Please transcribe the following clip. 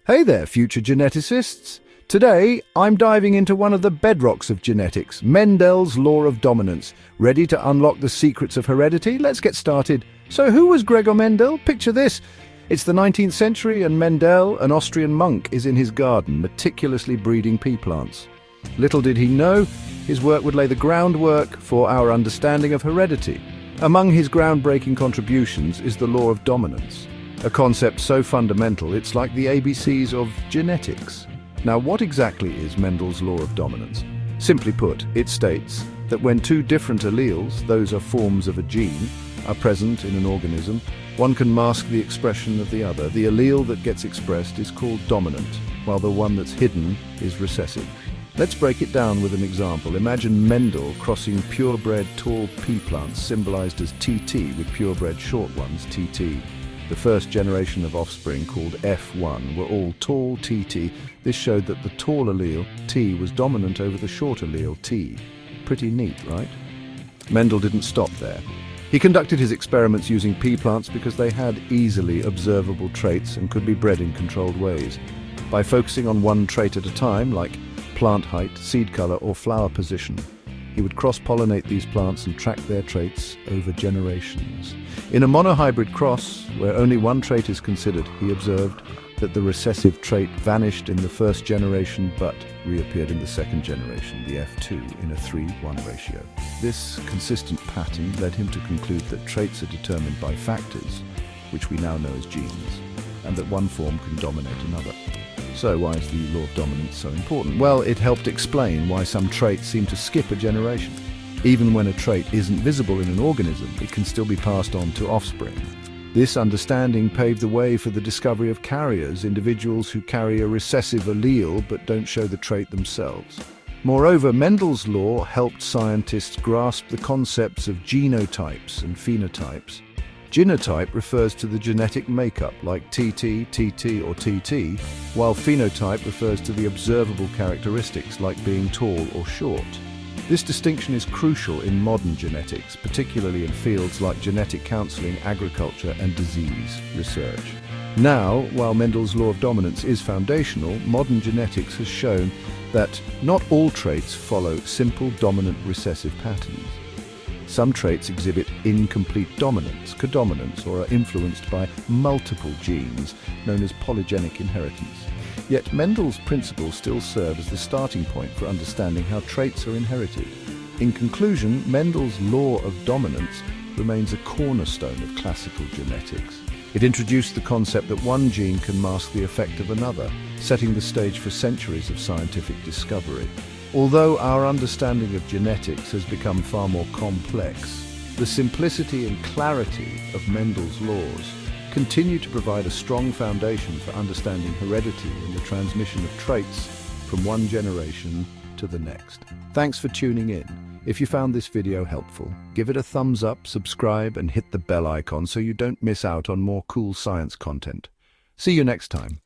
Hey there, future geneticists! Today, I'm diving into one of the bedrocks of genetics, Mendel's law of dominance. Ready to unlock the secrets of heredity? Let's get started. So who was Gregor Mendel? Picture this. It's the 19th century and Mendel, an Austrian monk, is in his garden, meticulously breeding pea plants. Little did he know, his work would lay the groundwork for our understanding of heredity. Among his groundbreaking contributions is the law of dominance, a concept so fundamental it's like the ABCs of genetics. Now, what exactly is Mendel's law of dominance? Simply put, it states that when two different alleles, those are forms of a gene, are present in an organism, one can mask the expression of the other. The allele that gets expressed is called dominant, while the one that's hidden is recessive. Let's break it down with an example. Imagine Mendel crossing purebred tall pea plants, symbolized as TT, with purebred short ones, TT. The first generation of offspring, called F1, were all tall TT. This showed that the tall allele, T, was dominant over the short allele, T. Pretty neat, right? Mendel didn't stop there. He conducted his experiments using pea plants because they had easily observable traits and could be bred in controlled ways. By focusing on one trait at a time, like plant height, seed color, or flower position, he would cross-pollinate these plants and track their traits over generations. In a monohybrid cross, where only one trait is considered, he observed that the recessive trait vanished in the first generation but reappeared in the second generation, the F2, in a 3:1 ratio. This consistent pattern led him to conclude that traits are determined by factors, which we now know as genes, and that one form can dominate another. So why is the law of dominance so important? Well, it helped explain why some traits seem to skip a generation. Even when a trait isn't visible in an organism, it can still be passed on to offspring. This understanding paved the way for the discovery of carriers, individuals who carry a recessive allele but don't show the trait themselves. Moreover, Mendel's law helped scientists grasp the concepts of genotypes and phenotypes. Genotype refers to the genetic makeup, like TT, TT, or TT, while phenotype refers to the observable characteristics, like being tall or short. This distinction is crucial in modern genetics, particularly in fields like genetic counseling, agriculture, and disease research. Now, while Mendel's law of dominance is foundational, modern genetics has shown that not all traits follow simple dominant recessive patterns. Some traits exhibit incomplete dominance, codominance, or are influenced by multiple genes, known as polygenic inheritance. Yet Mendel's principles still serve as the starting point for understanding how traits are inherited. In conclusion, Mendel's law of dominance remains a cornerstone of classical genetics. It introduced the concept that one gene can mask the effect of another, setting the stage for centuries of scientific discovery. Although our understanding of genetics has become far more complex, the simplicity and clarity of Mendel's laws continue to provide a strong foundation for understanding heredity and the transmission of traits from one generation to the next. Thanks for tuning in. If you found this video helpful, give it a thumbs up, subscribe, and hit the bell icon so you don't miss out on more cool science content. See you next time.